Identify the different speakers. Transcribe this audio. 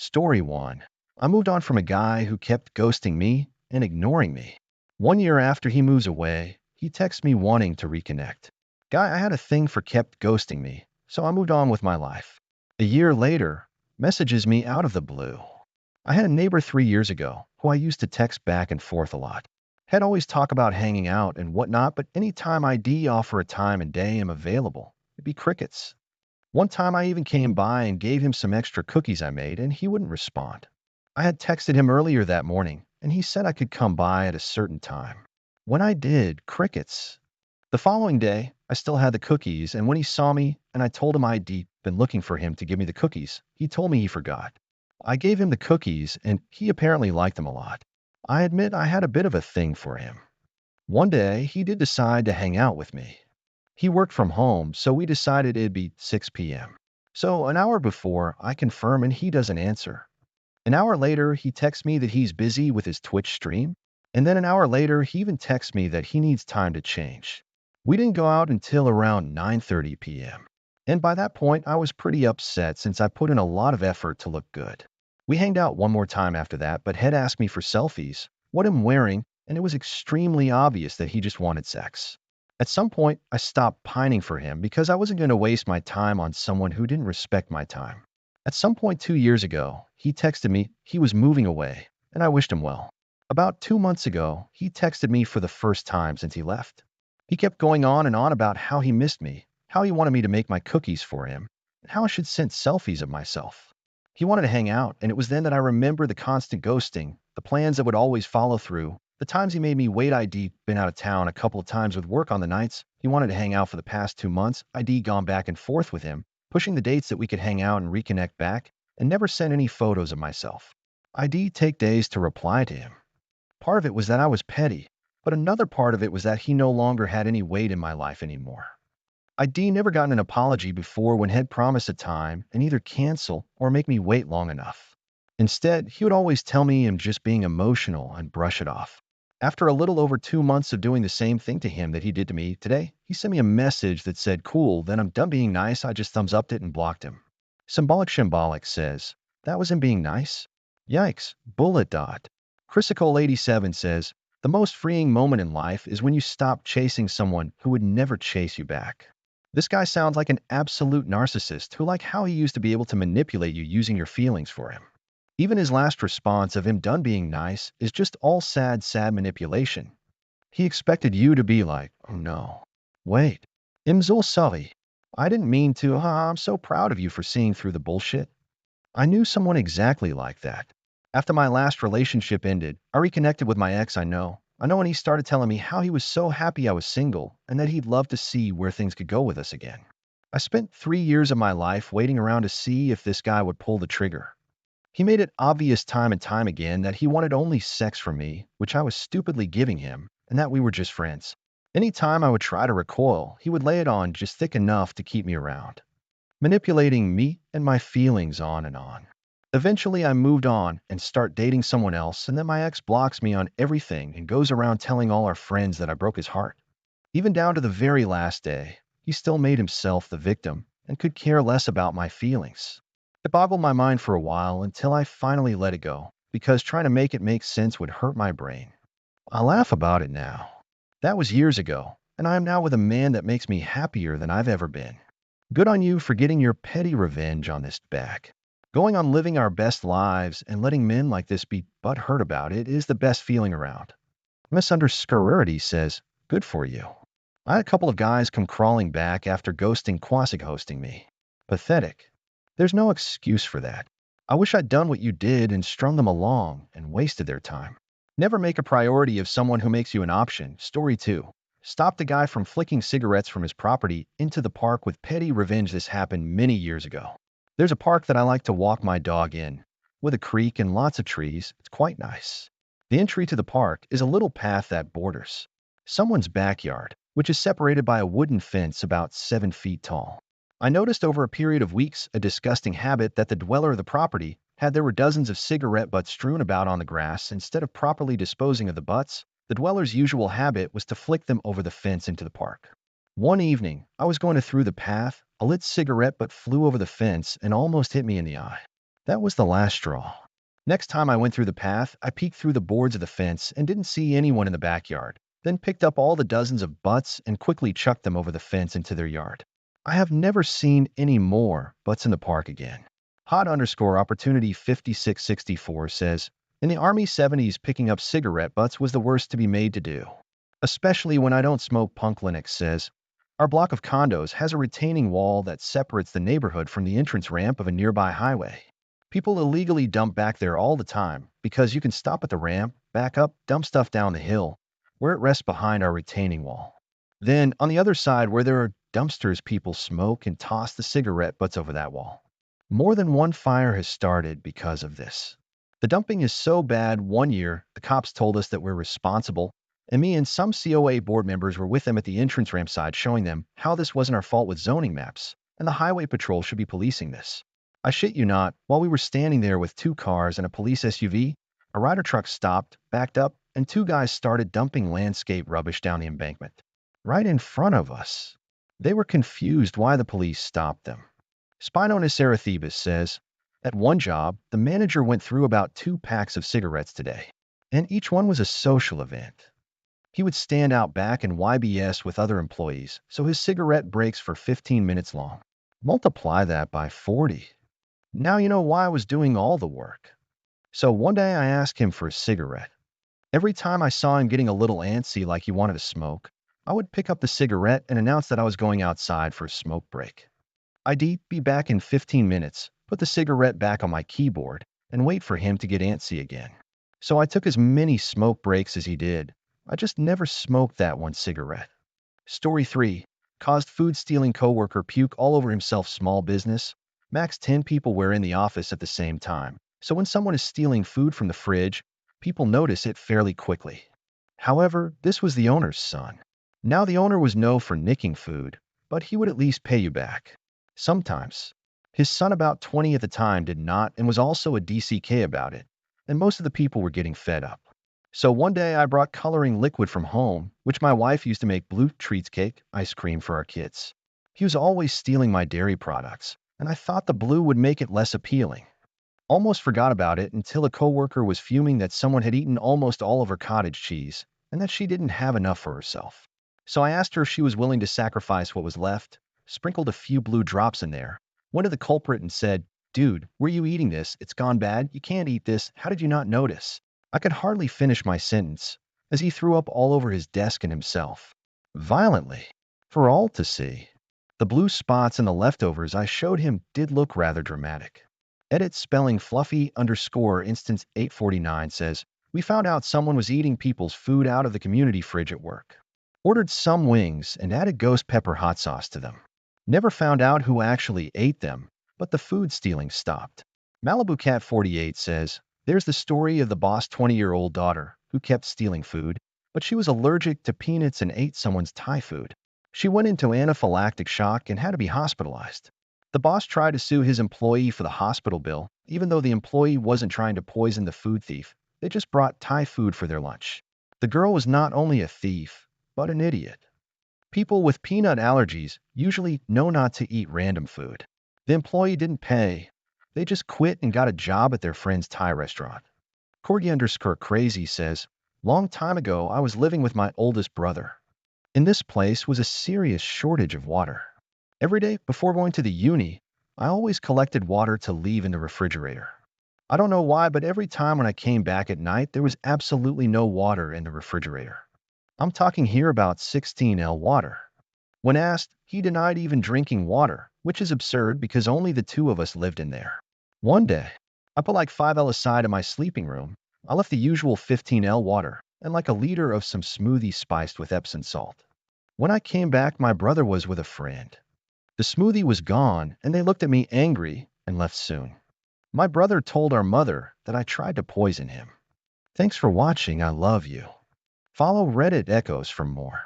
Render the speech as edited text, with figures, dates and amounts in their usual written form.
Speaker 1: Story 1. I moved on from a guy who kept ghosting me and ignoring me. 1 year after he moves away, he texts me wanting to reconnect. Guy I had a thing for kept ghosting me, so I moved on with my life. A year later, messages me out of the blue. I had a neighbor 3 years ago who I used to text back and forth a lot. Had always talk about hanging out and whatnot, but anytime I'd offer a time and day I'm available, it'd be crickets. One time I even came by and gave him some extra cookies I made, and he wouldn't respond. I had texted him earlier that morning, and he said I could come by at a certain time. When I did, crickets. The following day, I still had the cookies, and when he saw me and I told him I'd been looking for him to give me the cookies, he told me he forgot. I gave him the cookies, and he apparently liked them a lot. I admit I had a bit of a thing for him. One day, he did decide to hang out with me. He worked from home, so we decided it'd be 6 p.m. So an hour before, I confirm and he doesn't answer. An hour later, he texts me that he's busy with his Twitch stream. And then an hour later, he even texts me that he needs time to change. We didn't go out until around 9:30 p.m. And by that point, I was pretty upset since I put in a lot of effort to look good. We hanged out one more time after that, but had asked me for selfies, what I'm wearing, and it was extremely obvious that he just wanted sex. At some point, I stopped pining for him because I wasn't going to waste my time on someone who didn't respect my time. At some point 2 years ago, he texted me he was moving away, and I wished him well. About 2 months ago, he texted me for the first time since he left. He kept going on and on about how he missed me, how he wanted me to make my cookies for him, and how I should send selfies of myself. He wanted to hang out, and it was then that I remember the constant ghosting, the plans that would always follow through, the times he made me wait. I'd been out of town a couple of times with work on the nights. He wanted to hang out for the past 2 months. I'd gone back and forth with him, pushing the dates that we could hang out and reconnect back, and never sent any photos of myself. I'd take days to reply to him. Part of it was that I was petty, but another part of it was that he no longer had any weight in my life anymore. I'd never gotten an apology before when he'd promise a time and either cancel or make me wait long enough. Instead, he would always tell me I'm just being emotional and brush it off. After a little over 2 months of doing the same thing to him that he did to me today, he sent me a message that said, cool, then I'm done being nice. I just thumbs upped it and blocked him. Symbolic says, that was him being nice? Yikes, bullet dot. Chrysicole87 says, the most freeing moment in life is when you stop chasing someone who would never chase you back. This guy sounds like an absolute narcissist who like how he used to be able to manipulate you using your feelings for him. Even his last response of him done being nice is just all sad manipulation. He expected you to be like, oh no. Wait. Imzul Sully. I didn't mean to, I'm so proud of you for seeing through the bullshit. I knew someone exactly like that. After my last relationship ended, I reconnected with my ex I know, and he started telling me how he was so happy I was single and that he'd love to see where things could go with us again. I spent 3 years of my life waiting around to see if this guy would pull the trigger. He made it obvious time and time again that he wanted only sex from me, which I was stupidly giving him, and that we were just friends. Any time I would try to recoil, he would lay it on just thick enough to keep me around, manipulating me and my feelings on and on. Eventually, I moved on and start dating someone else, and then my ex blocks me on everything and goes around telling all our friends that I broke his heart. Even down to the very last day, he still made himself the victim and could care less about my feelings. It boggled my mind for a while until I finally let it go, because trying to make it make sense would hurt my brain. I laugh about it now. That was years ago, and I am now with a man that makes me happier than I've ever been. Good on you for getting your petty revenge on this back. Going on living our best lives and letting men like this be butthurt about it is the best feeling around. Misunderstood says, good for you. I had a couple of guys come crawling back after ghosting quasi hosting me. Pathetic. There's no excuse for that. I wish I'd done what you did and strung them along and wasted their time. Never make a priority of someone who makes you an option. Story 2. Stop the guy from flicking cigarettes from his property into the park with petty revenge. This happened many years ago. There's a park that I like to walk my dog in, with a creek and lots of trees. It's quite nice. The entry to the park is a little path that borders someone's backyard, which is separated by a wooden fence about 7 feet tall. I noticed over a period of weeks a disgusting habit that the dweller of the property had. There were dozens of cigarette butts strewn about on the grass. Instead of properly disposing of the butts, the dweller's usual habit was to flick them over the fence into the park. One evening, I was going through the path, a lit cigarette butt flew over the fence and almost hit me in the eye. That was the last straw. Next time I went through the path, I peeked through the boards of the fence and didn't see anyone in the backyard, then picked up all the dozens of butts and quickly chucked them over the fence into their yard. I have never seen any more butts in the park again. Hot_opportunity 5664 says, in the Army 70s, picking up cigarette butts was the worst to be made to do. Especially when I don't smoke. Punk Linux says, our block of condos has a retaining wall that separates the neighborhood from the entrance ramp of a nearby highway. People illegally dump back there all the time because you can stop at the ramp, back up, dump stuff down the hill, where it rests behind our retaining wall. Then, on the other side where there are dumpsters, people smoke and toss the cigarette butts over that wall. More than one fire has started because of this. The dumping is so bad, one year, the cops told us that we're responsible, and me and some COA board members were with them at the entrance ramp side showing them how this wasn't our fault with zoning maps, and the highway patrol should be policing this. I shit you not, while we were standing there with 2 cars and a police SUV, a Ryder truck stopped, backed up, and 2 guys started dumping landscape rubbish down the embankment. Right in front of us. They were confused why the police stopped them. Spinonis Arathebus says, at one job, the manager went through about 2 packs of cigarettes today, and each one was a social event. He would stand out back and YBS with other employees, so his cigarette breaks for 15 minutes long. Multiply that by 40. Now you know why I was doing all the work. So one day I asked him for a cigarette. Every time I saw him getting a little antsy like he wanted to smoke, I would pick up the cigarette and announce that I was going outside for a smoke break. I'd be back in 15 minutes, put the cigarette back on my keyboard, and wait for him to get antsy again. So I took as many smoke breaks as he did. I just never smoked that one cigarette. Story 3. Caused food stealing coworker puke all over himself. Small business. Max 10 people were in the office at the same time, so when someone is stealing food from the fridge, people notice it fairly quickly. However, this was the owner's son. Now the owner was known for nicking food, but he would at least pay you back. Sometimes. His son, about 20 at the time, did not and was also a DCK about it, and most of the people were getting fed up. So one day I brought coloring liquid from home, which my wife used to make blue treats cake, ice cream for our kids. He was always stealing my dairy products, and I thought the blue would make it less appealing. Almost forgot about it until a coworker was fuming that someone had eaten almost all of her cottage cheese and that she didn't have enough for herself. So I asked her if she was willing to sacrifice what was left, sprinkled a few blue drops in there, went to the culprit and said, dude, were you eating this? It's gone bad. You can't eat this. How did you not notice? I could hardly finish my sentence as he threw up all over his desk and himself. Violently. For all to see. The blue spots and the leftovers I showed him did look rather dramatic. Edit spelling fluffy_instance 849 says, we found out someone was eating people's food out of the community fridge at work. Ordered some wings and added ghost pepper hot sauce to them. Never found out who actually ate them, but the food stealing stopped. Malibu Cat 48 says, there's the story of the boss' 20-year-old daughter who kept stealing food, but she was allergic to peanuts and ate someone's Thai food. She went into anaphylactic shock and had to be hospitalized. The boss tried to sue his employee for the hospital bill, even though the employee wasn't trying to poison the food thief. They just brought Thai food for their lunch. The girl was not only a thief, but an idiot. People with peanut allergies usually know not to eat random food. The employee didn't pay. They just quit and got a job at their friend's Thai restaurant. Corgi_crazy says, long time ago I was living with my oldest brother. In this place was a serious shortage of water. Every day before going to the uni, I always collected water to leave in the refrigerator. I don't know why, but every time when I came back at night, there was absolutely no water in the refrigerator. I'm talking here about 16L water. When asked, he denied even drinking water, which is absurd because only the 2 of us lived in there. One day, I put like 5L aside in my sleeping room. I left the usual 15L water and like a liter of some smoothie spiced with Epsom salt. When I came back, my brother was with a friend. The smoothie was gone, and they looked at me angry and left soon. My brother told our mother that I tried to poison him. Thanks for watching. I love you. Follow Reddit Echoes for more.